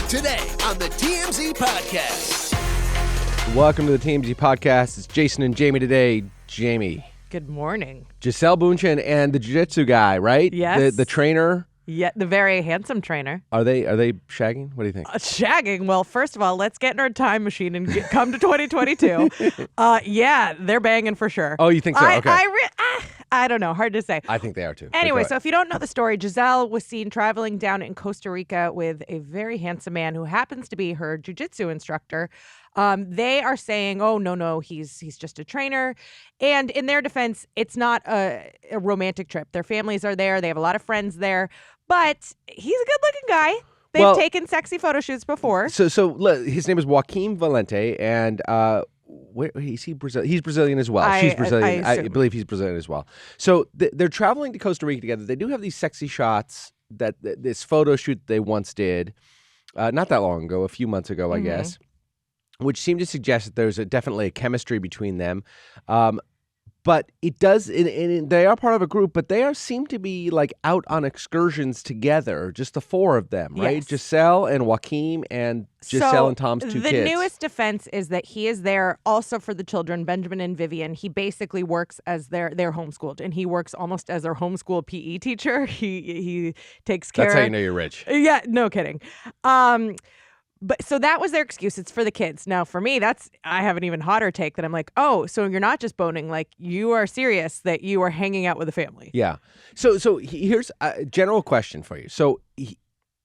Today on the TMZ Podcast. Welcome to the TMZ Podcast. It's Jason and Jaime today. Jaime. Good morning. Gisele Bündchen and the Jiu-Jitsu guy, right? Yes. The trainer. Yeah, the very handsome trainer. Are they shagging? What do you think? Shagging? Well, first of all, let's get in our time machine and come to 2022. Yeah, they're banging for sure. Oh, you think so? Okay. I don't know. Hard to say. I think they are too. Anyway, so if you don't know the story, Gisele was seen traveling down in Costa Rica with a very handsome man who happens to be her jiu-jitsu instructor. They are saying, oh, no, he's just a trainer. And in their defense, it's not a romantic trip. Their families are there. They have a lot of friends there. But he's a good-looking guy. They've taken sexy photo shoots before. So his name is Joaquim Valente, and where is he? He's Brazilian as well. She's Brazilian. I believe he's Brazilian as well. So they're traveling to Costa Rica together. They do have these sexy shots that this photo shoot they once did, not that long ago, a few months ago, I guess, which seemed to suggest that there's definitely a chemistry between them. But it does, and they are part of a group, but they seem to be like out on excursions together, just the four of them, right? Yes. Gisele and Joaquim and Gisele and Tom's two kids. The newest defense is that he is there also for the children, Benjamin and Vivian. He basically works as they're homeschooled, and he works almost as their homeschool PE teacher. He takes care. That's how you know you're rich. Yeah, no kidding. But so that was their excuse. It's for the kids. Now, for me, I have an even hotter take that I'm like, oh, so you're not just boning, like you are serious that you are hanging out with a family. Yeah. So here's a general question for you. So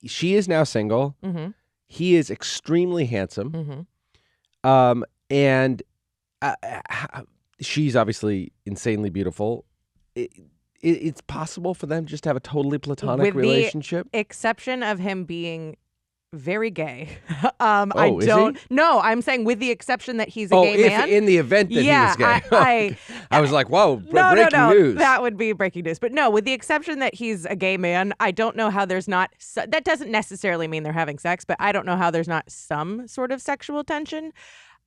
she is now single. Mm-hmm. He is extremely handsome. Mm-hmm. And she's obviously insanely beautiful. It's possible for them just to have a totally platonic relationship? The exception of him being very gay. Is he? No, I'm saying with the exception that he's a gay man. In the event that he was gay. I was like, whoa, breaking news. That would be breaking news. But no, with the exception that he's a gay man, I don't know how there's not, that doesn't necessarily mean they're having sex, but I don't know how there's not some sort of sexual tension.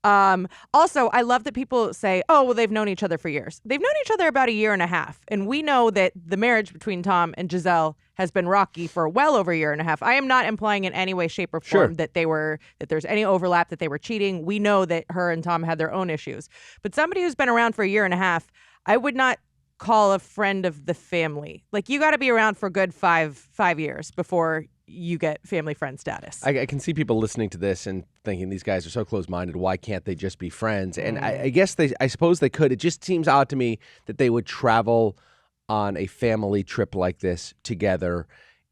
Also, I love that people say, oh, well, they've known each other for years. They've known each other about a year and a half. And we know that the marriage between Tom and Gisele has been rocky for well over a year and a half. I am not implying in any way, shape, or form that there's any overlap, that they were cheating. We know that her and Tom had their own issues. But somebody who's been around for a year and a half, I would not call a friend of the family. Like, you got to be around for a good five years before you get family friend status. I can see people listening to this and thinking these guys are so close-minded. Why can't they just be friends? And I guess I suppose they could. It just seems odd to me that they would travel on a family trip like this together.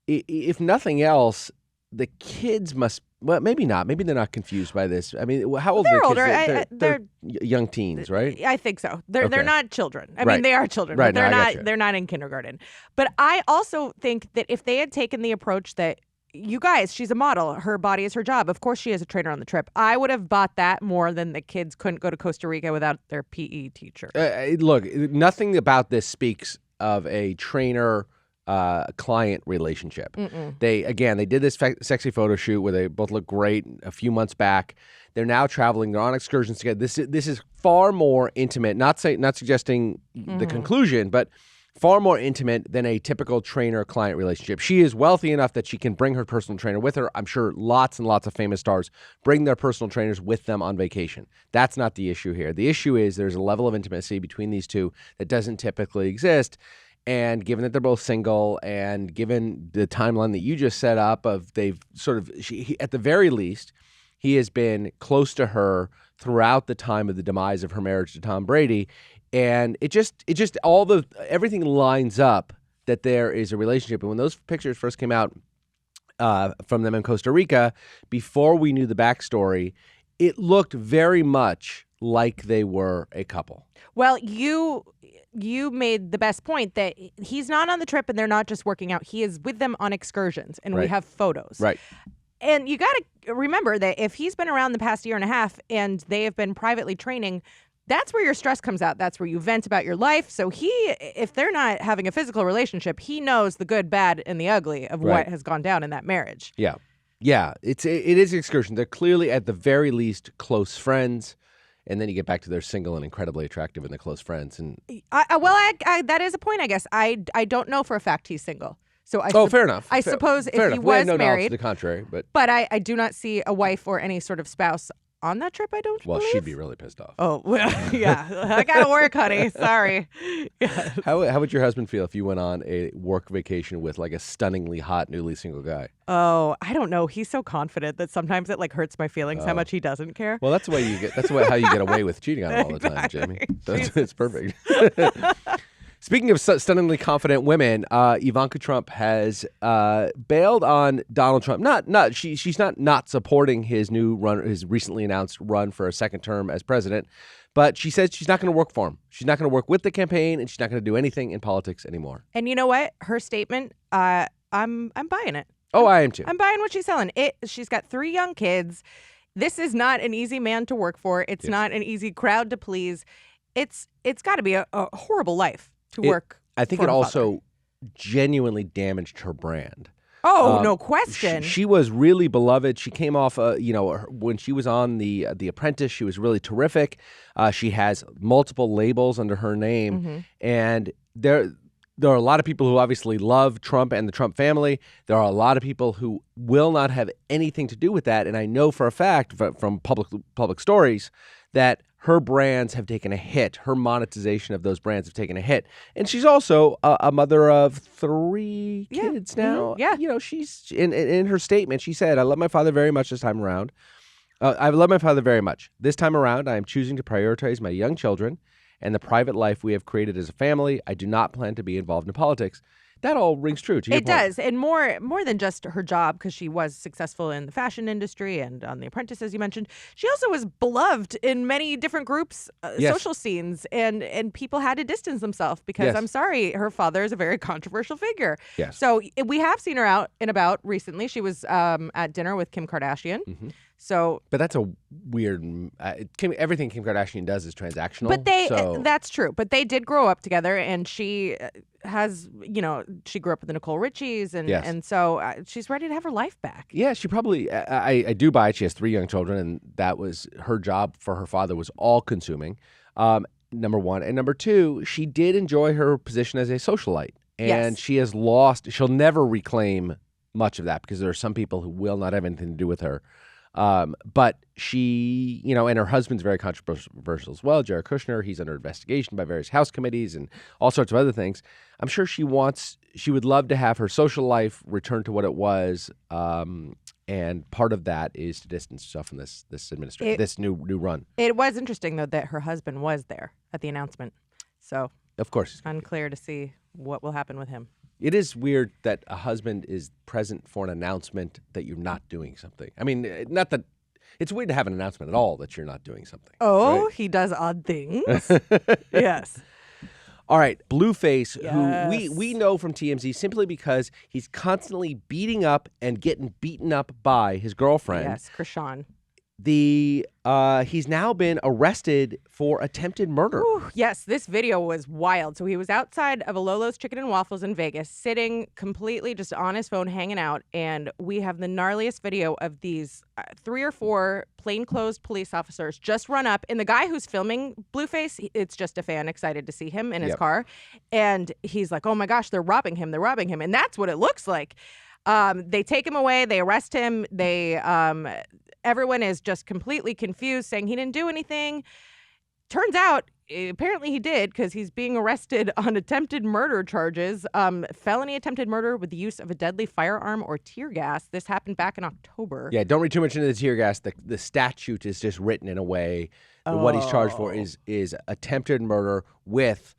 If nothing else, the kids must. Well, maybe not. Maybe they're not confused by this. I mean, how old are the kids? They're young teens, right? I think so. They're not children. I mean, they are children, right, but they're not in kindergarten. But I also think that if they had taken the approach that, you guys, she's a model, her body is her job, of course she is a trainer on the trip, I would have bought that more than the kids couldn't go to Costa Rica without their PE teacher. Look, nothing about this speaks of a trainer client relationship. They did this sexy photo shoot where they both look great a few months back. They're now traveling. They're on excursions together. This is far more intimate. Not suggesting the conclusion, but far more intimate than a typical trainer-client relationship. She is wealthy enough that she can bring her personal trainer with her. I'm sure lots and lots of famous stars bring their personal trainers with them on vacation. That's not the issue here. The issue is there's a level of intimacy between these two that doesn't typically exist. And given that they're both single, and given the timeline that you just set up of at the very least, he has been close to her throughout the time of the demise of her marriage to Tom Brady. And everything lines up that there is a relationship. And when those pictures first came out from them in Costa Rica, before we knew the backstory, it looked very much like they were a couple. Well, you made the best point that he's not on the trip and they're not just working out. He is with them on excursions, and we have photos. Right. And you got to remember that if he's been around the past year and a half and they have been privately training, that's where your stress comes out. That's where you vent about your life. So if they're not having a physical relationship, he knows the good, bad, and the ugly of what has gone down in that marriage. Yeah. Yeah. It is an excursion. They're clearly, at the very least, close friends. And then you get back to they're single and incredibly attractive and they're close friends. And that is a point, I guess. I don't know for a fact he's single. So fair enough. I suppose fair if he enough. We have was no knowledge married, to the contrary, but I do not see a wife or any sort of spouse on that trip. I don't. well, believe. she'd be really pissed off. Oh well, yeah. I gotta work, honey. Sorry. Yeah. How would your husband feel if you went on a work vacation with like a stunningly hot, newly single guy? Oh, I don't know. He's so confident that sometimes it like hurts my feelings how much he doesn't care. Well, that's the way you get. That's how you get away with cheating on him all the time, Jamie. It's perfect. Speaking of stunningly confident women, Ivanka Trump has bailed on Donald Trump. She's not supporting his his recently announced run for a second term as president, but she says she's not going to work for him. She's not going to work with the campaign, and she's not going to do anything in politics anymore. And you know what? Her statement, I'm buying it. Oh, I am too. I'm buying what she's selling. She's got 3 young kids. This is not an easy man to work for. It's not an easy crowd to please. It's got to be a horrible life to work. I think for it her also father. genuinely damaged her brand. Oh, no question. She was really beloved. She came off, when she was on the Apprentice, she was really terrific. She has multiple labels under her name, and there are a lot of people who obviously love Trump and the Trump family. There are a lot of people who will not have anything to do with that, and I know for a fact from public stories that her brands have taken a hit. Her monetization of those brands have taken a hit. And she's also a mother of 3 kids now. Yeah. She's in her statement, she said, I love my father very much this time around. I love my father very much. This time around, I am choosing to prioritize my young children and the private life we have created as a family. I do not plan to be involved in politics. That all rings true to your It point. does. And more than just her job, because she was successful in the fashion industry and on The Apprentice, as you mentioned. She also was beloved in many different groups, social scenes, and people had to distance themselves because, I'm sorry, her father is a very controversial figure. Yes. So we have seen her out and about recently. She was at dinner with Kim Kardashian. Mm-hmm. So, but that's a weird. Everything Kim Kardashian does is transactional. But that's true. But they did grow up together, and she has, she grew up with the Nicole Richies, and so she's ready to have her life back. Yeah, she probably. I do buy it. She has 3 young children, and that was her job for her father was all consuming. Number one, and number two, she did enjoy her position as a socialite, and she has lost. She'll never reclaim much of that because there are some people who will not have anything to do with her. But she, and her husband's very controversial as well. Jared Kushner, he's under investigation by various House committees and all sorts of other things. I'm sure she would love to have her social life return to what it was. And part of that is to distance herself from this administration, this new run. It was interesting, though, that her husband was there at the announcement. So, of course, it's unclear to see what will happen with him. It is weird that a husband is present for an announcement that you're not doing something. I mean, not that it's weird to have an announcement at all that you're not doing something. Oh, right? He does odd things. Yes. All right, Blueface, who we know from TMZ simply because he's constantly beating up and getting beaten up by his girlfriend. Yes, Krishan. He's now been arrested for attempted murder. Ooh, yes, this video was wild. So he was outside of a Lolo's Chicken and Waffles in Vegas, sitting completely just on his phone, hanging out. And we have the gnarliest video of these 3 or 4 plainclothes police officers just run up. And the guy who's filming Blueface, it's just a fan excited to see him in his car. And he's like, oh my gosh, they're robbing him. They're robbing him. And that's what it looks like. They take him away. They arrest him. Everyone is just completely confused, saying he didn't do anything. Turns out, apparently he did, because he's being arrested on attempted murder charges. Felony attempted murder with the use of a deadly firearm or tear gas. This happened back in October. Yeah, don't read too much into the tear gas. The statute is just written in a way that what he's charged for is attempted murder with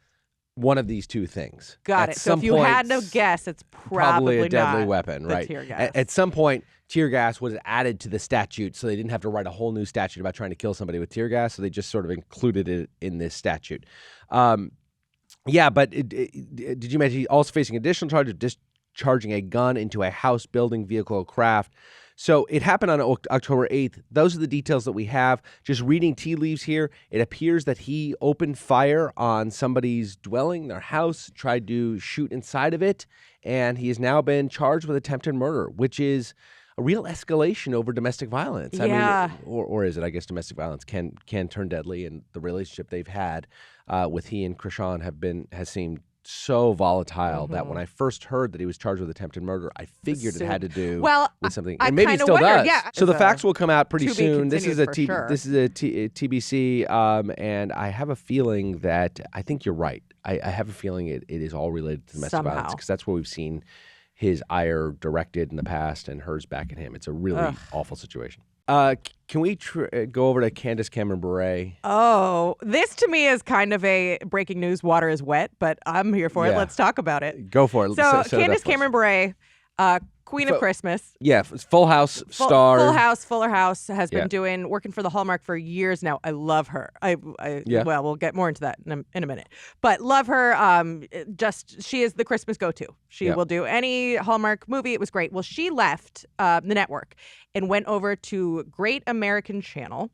one of these 2 things. Got it. So if you had to guess, it's probably a deadly not weapon, right? Tear gas. At some point, tear gas was added to the statute, so they didn't have to write a whole new statute about trying to kill somebody with tear gas, so they just sort of included it in this statute. But did you mention he's also facing additional charge of discharging a gun into a house, building, vehicle, or craft? So it happened on October 8th. Those are the details that we have. Just reading tea leaves here, it appears that he opened fire on somebody's dwelling, their house, tried to shoot inside of it, and he has now been charged with attempted murder, which is a real escalation over domestic violence. Yeah. I mean, or is it? I guess domestic violence can turn deadly, and the relationship they've had with he and Krishan has seemed so volatile that when I first heard that he was charged with attempted murder, I figured it had to do with something. I And maybe it still wondered, does. yeah. So the facts will come out pretty To be soon. This is a continued for sure. this is a TBC, and I have a feeling that I think you're right. I have a feeling it is all related to domestic violence because that's where we've seen his ire directed in the past and hers back at him. It's a really awful situation. Can we go over to Candace Cameron Bure? Oh, this to me is kind of a breaking news. Water is wet, but I'm here for it. Let's talk about it. Go for it. So Candace Cameron Bure, Queen of Christmas. Yeah, Full House star. Full House, Fuller House has been working for the Hallmark for years now. I love her. Well, we'll get more into that in a minute. But love her. She is the Christmas go-to. She will do any Hallmark movie. It was great. Well, she left the network and went over to Great American Channel,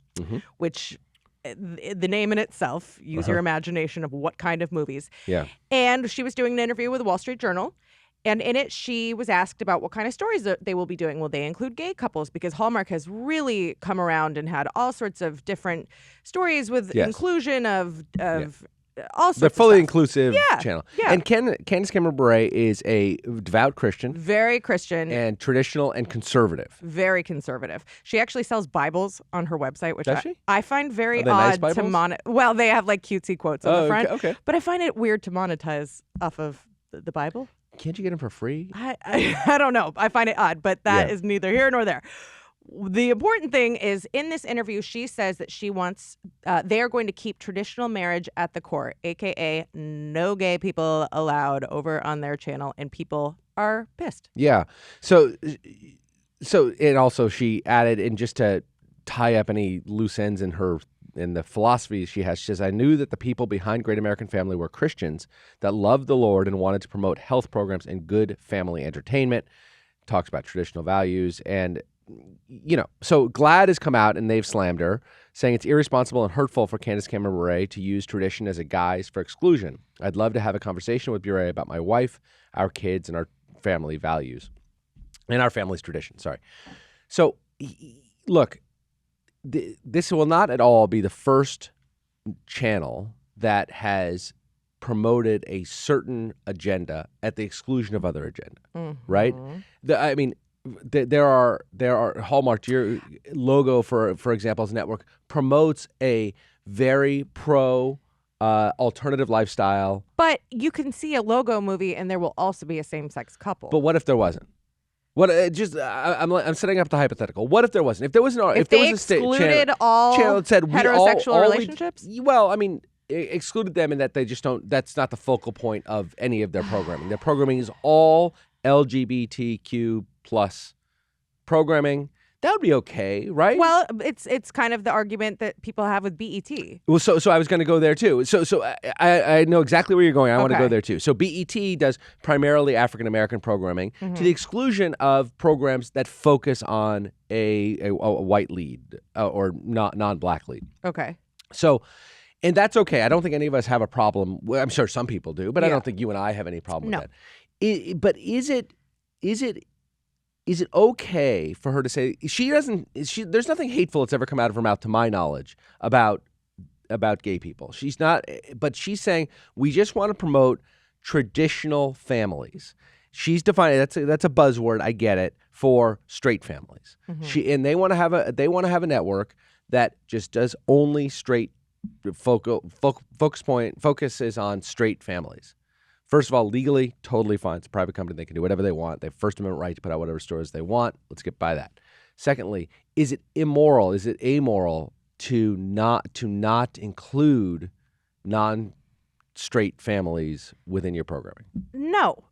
which the name in itself, use your imagination of what kind of movies. Yeah. And she was doing an interview with the Wall Street Journal. And in it, she was asked about what kind of stories they will be doing. Will they include gay couples? Because Hallmark has really come around and had all sorts of different stories with inclusion of all sorts the of fully stuff. inclusive channel. Yeah. And Candace Cameron Bure is a devout Christian. Very Christian. And traditional and conservative. Very conservative. She actually sells Bibles on her website, which Does she? I find very Are they nice odd to Bibles? Well, they have like cutesy quotes on the front. Okay. But I find it weird to monetize off of the Bible. Can't you get them for free? I don't know. I find it odd, but that is neither here nor there. The important thing is in this interview, she says that she wants, they are going to keep traditional marriage at the core, AKA no gay people allowed over on their channel, and people are pissed. Yeah. So and also she added, and just to tie up any loose ends in the philosophy she has, she says, I knew that the people behind Great American Family were Christians that loved the Lord and wanted to promote health programs and good family entertainment. Talks about traditional values. And, so GLAAD has come out and they've slammed her, saying it's irresponsible and hurtful for Candace Cameron Bure to use tradition as a guise for exclusion. I'd love to have a conversation with Bure about my wife, our kids, and our family values. And our family's tradition, sorry. So, look, this will not at all be the first channel that has promoted a certain agenda at the exclusion of other agenda, right? There are Hallmark. Your logo, for example's network promotes a very pro alternative lifestyle. But you can see a logo movie, and there will also be a same-sex couple. But what if there wasn't? What I'm setting up the hypothetical. What if there wasn't? If there was if there was a excluded all channel that said heterosexual relationships? Excluded them in that they just don't. That's not the focal point of any of their programming. Their programming is all LGBTQ plus programming. That would be okay, right? Well, it's kind of the argument that people have with BET. Well, so I was going to go there too. So I know exactly where you're going. I want to go there too. So BET does primarily African American programming to the exclusion of programs that focus on a white lead or non-black lead. Okay. So, and that's okay. I don't think any of us have a problem. Well, I'm sure some people do, but I don't think you and I have any problem with that. But is it okay for her to say there's nothing hateful that's ever come out of her mouth to my knowledge about gay people. She's not, but she's saying we just want to promote traditional families. She's defining that's a buzzword, I get it, for straight families. They want to have a network that just does only straight focuses on straight families. First of all, legally, totally fine. It's a private company. They can do whatever they want. They have First Amendment right to put out whatever stories they want. Let's get by that. Secondly, is it immoral? Is it amoral to not include non-straight families within your programming? No.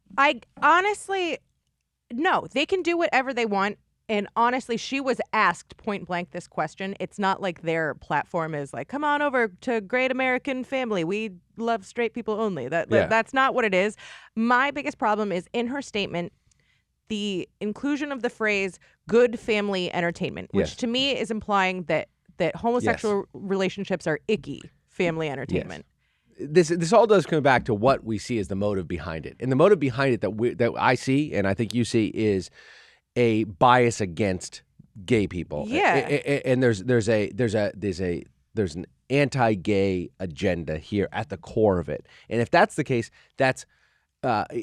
No. They can do whatever they want. And honestly, she was asked point blank this question. It's not like their platform is like, come on over to Great American Family. We love straight people only. That's not what it is. My biggest problem is in her statement, the inclusion of the phrase good family entertainment, which to me is implying that homosexual relationships are icky family entertainment. Yes. This all does come back to what we see as the motive behind it. And the motive behind it that I see, and I think you see, is a bias against gay people. Yeah. And there's an anti-gay agenda here at the core of it. And if that's the case, that's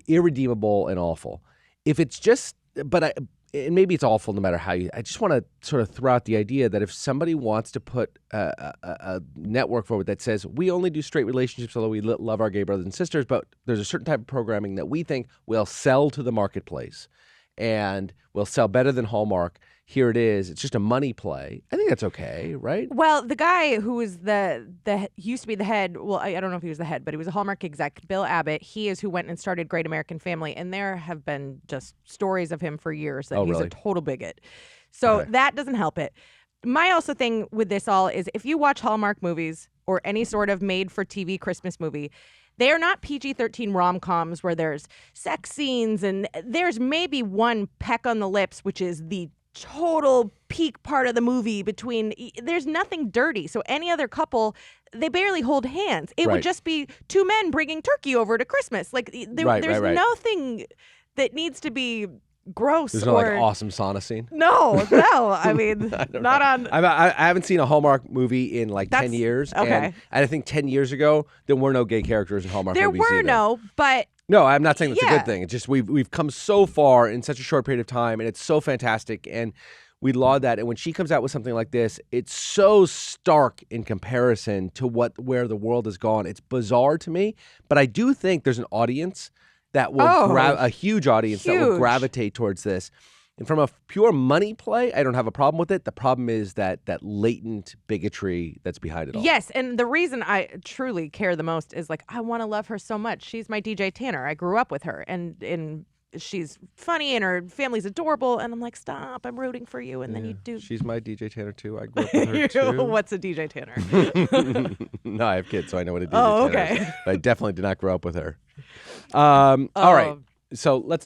irredeemable and awful. If it's just, and maybe it's awful no matter how I just want to sort of throw out the idea that if somebody wants to put a network forward that says we only do straight relationships, although we love our gay brothers and sisters, but there's a certain type of programming that we think will sell to the marketplace and will sell better than Hallmark. Here it is. It's just a money play. I think that's okay, right? Well, the guy who was the used to be the head, well, I don't know if he was the head, but he was a Hallmark exec, Bill Abbott. He is who went and started Great American Family, and there have been just stories of him for years that he's really? a total bigot. So that doesn't help it. My also thing with this all is if you watch Hallmark movies or any sort of made-for-TV Christmas movie, they are not PG-13 rom-coms where there's sex scenes and there's maybe one peck on the lips, which is the total peak part of the movie there's nothing dirty. So any other couple, they barely hold hands. It would just be two men bringing turkey over to Christmas. Like there's nothing that needs to be gross. There's no like awesome sauna scene. No. I mean, not on. I haven't seen a Hallmark movie in like 10 years. Okay. And I think 10 years ago there were no gay characters in Hallmark movies either. There were but. No, I'm not saying that's a good thing. It's just we've come so far in such a short period of time, and it's so fantastic, and we laud that. And when she comes out with something like this, it's so stark in comparison to where the world has gone. It's bizarre to me, but I do think there's an audience that will a huge audience that will gravitate towards this. And from a pure money play, I don't have a problem with it. The problem is that latent bigotry that's behind it all. Yes, and the reason I truly care the most is like I want to love her so much. She's my DJ Tanner. I grew up with her, and she's funny, and her family's adorable. And I'm like, stop! I'm rooting for you. And then you do. She's my DJ Tanner too. I grew up with her too. What's a DJ Tanner? No, I have kids, so I know what a DJ Tanner is. But I definitely did not grow up with her. All right. So let's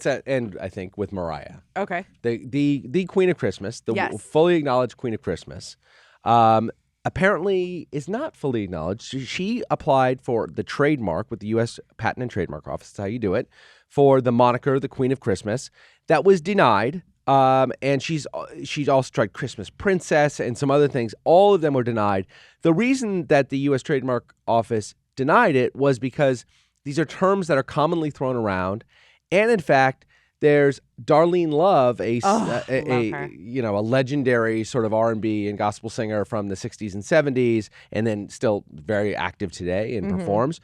end, I think, with Mariah. Okay. The Queen of Christmas, the Yes. fully acknowledged Queen of Christmas, apparently is not fully acknowledged. She applied for the trademark with the U.S. Patent and Trademark Office, that's how you do it, for the moniker, the Queen of Christmas. That was denied, and she's also tried Christmas Princess and some other things. All of them were denied. The reason that the U.S. Trademark Office denied it was because these are terms that are commonly thrown around, and in fact, there's Darlene Love, a legendary sort of R&B and gospel singer from the 60s and 70s, and then still very active today and performs,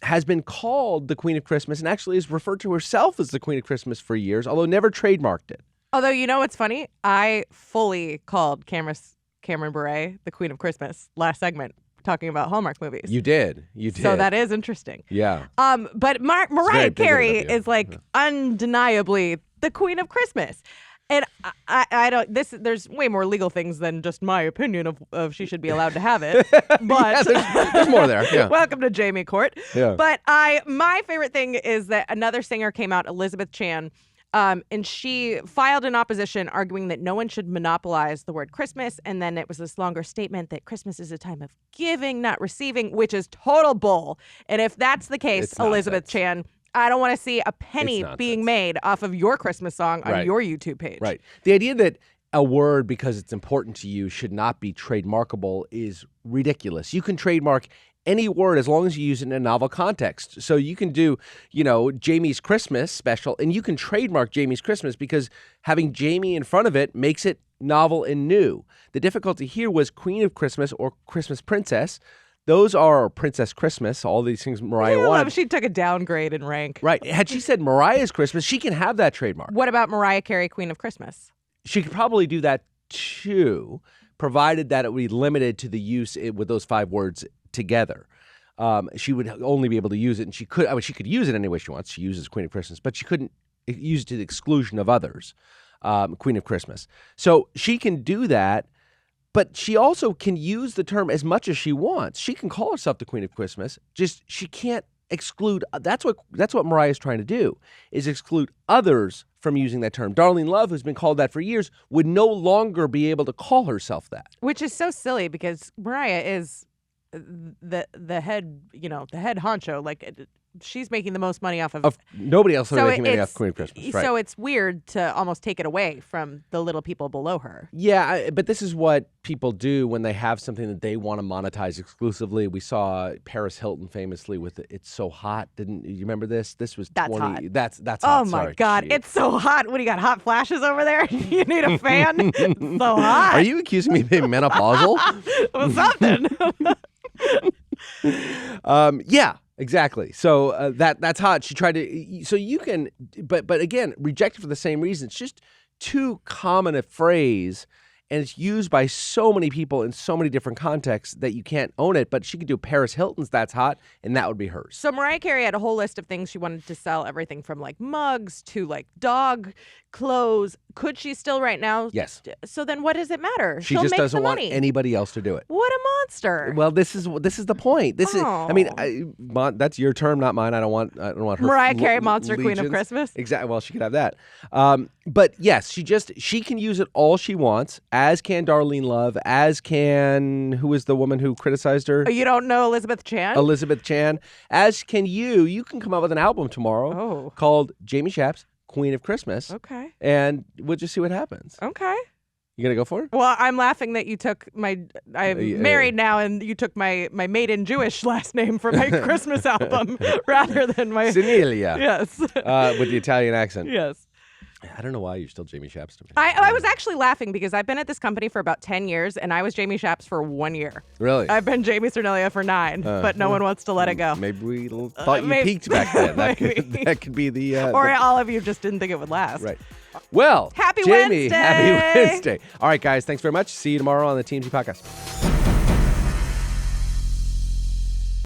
has been called the Queen of Christmas and actually has referred to herself as the Queen of Christmas for years, although never trademarked it. Although, you know what's funny? I fully called Cameron Bure the Queen of Christmas last segment, talking about Hallmark movies. You did. So that is interesting. Yeah. But Mariah Carey is like undeniably the Queen of Christmas. And I don't. There's way more legal things than just my opinion of she should be allowed to have it. But there's more there. Yeah. Welcome to Jaime Court. Yeah. But my favorite thing is that another singer came out, Elizabeth Chan. And she filed an opposition arguing that no one should monopolize the word Christmas. And then it was this longer statement that Christmas is a time of giving, not receiving, which is total bull. And if that's the case, Elizabeth Chan, I don't want to see a penny being made off of your Christmas song on your YouTube page. Right. The idea that a word, because it's important to you, should not be trademarkable is ridiculous. You can trademark any word as long as you use it in a novel context. So you can do, Jamie's Christmas special, and you can trademark Jamie's Christmas because having Jamie in front of it makes it novel and new. The difficulty here was Queen of Christmas or Christmas Princess. Those are Princess Christmas, all these things Mariah wanted. She took a downgrade in rank. Right. Had she said Mariah's Christmas, she can have that trademark. What about Mariah Carey, Queen of Christmas? She could probably do that too, provided that it would be limited to the use with those 5 words together. She would only be able to use it, and she could use it any way she wants. She uses Queen of Christmas, but she couldn't use it to the exclusion of others, Queen of Christmas. So she can do that, but she also can use the term as much as she wants. She can call herself the Queen of Christmas, just she can't exclude. That's what Mariah's trying to do, is exclude others from using that term. Darlene Love, who's been called that for years, would no longer be able to call herself that. Which is so silly because Mariah is the head, the head honcho. Like she's making the most money off of nobody else will so be making money it's- off Queen of Christmas. Right. So it's weird to almost take it away from the little people below her. Yeah, but this is what people do when they have something that they want to monetize exclusively. We saw Paris Hilton famously with "It's So Hot." Didn't you remember this? This was That's 20. hot. That's Oh hot. my Sorry. God, Gee. it's so hot. What do you got? Hot flashes over there? You need a fan? It's so hot. Are you accusing me of being menopausal? Well, something. Yeah, exactly. So that's hot. She tried to. So you can, but again, rejected for the same reason. It's just too common a phrase, and it's used by so many people in so many different contexts that you can't own it. But she could do Paris Hilton's "That's Hot," and that would be hers. So Mariah Carey had a whole list of things she wanted to sell, everything from like mugs to like dog clothes. Could she still right now? Yes. So then what does it matter? She She'll just make doesn't the want money. anybody else to do it. What a monster. Well, this is the point. This is. I mean, that's your term, not mine. I don't want her. Mariah Carey, Monster Queen of legions. Christmas. Exactly. Well, she could have that. But yes, she can use it all she wants. As can Darlene Love. As can who is the woman who criticized her? Oh, you don't know Elizabeth Chan? Elizabeth Chan. As can you. You can come up with an album tomorrow called Jamie Schaap's Queen of Christmas. Okay. And we'll just see what happens. Okay. You gonna go for it? Well, I'm laughing that you took I'm married now, and you took my maiden Jewish last name for my Christmas album rather than my Cerniglia. Yes. With the Italian accent. Yes. I don't know why you're still Jamie Schaap's to me. I was actually laughing because I've been at this company for about 10 years, and I was Jamie Schaap's for 1 year. Really? I've been Jamie Cerniglia for 9, but no one wants to let it go. Maybe we thought you maybe- peaked back then. maybe. That could be the... Or all of you just didn't think it would last. Right. Well, Happy Jamie, Wednesday. happy Wednesday. All right, guys, thanks very much. See you tomorrow on the TMZ Podcast.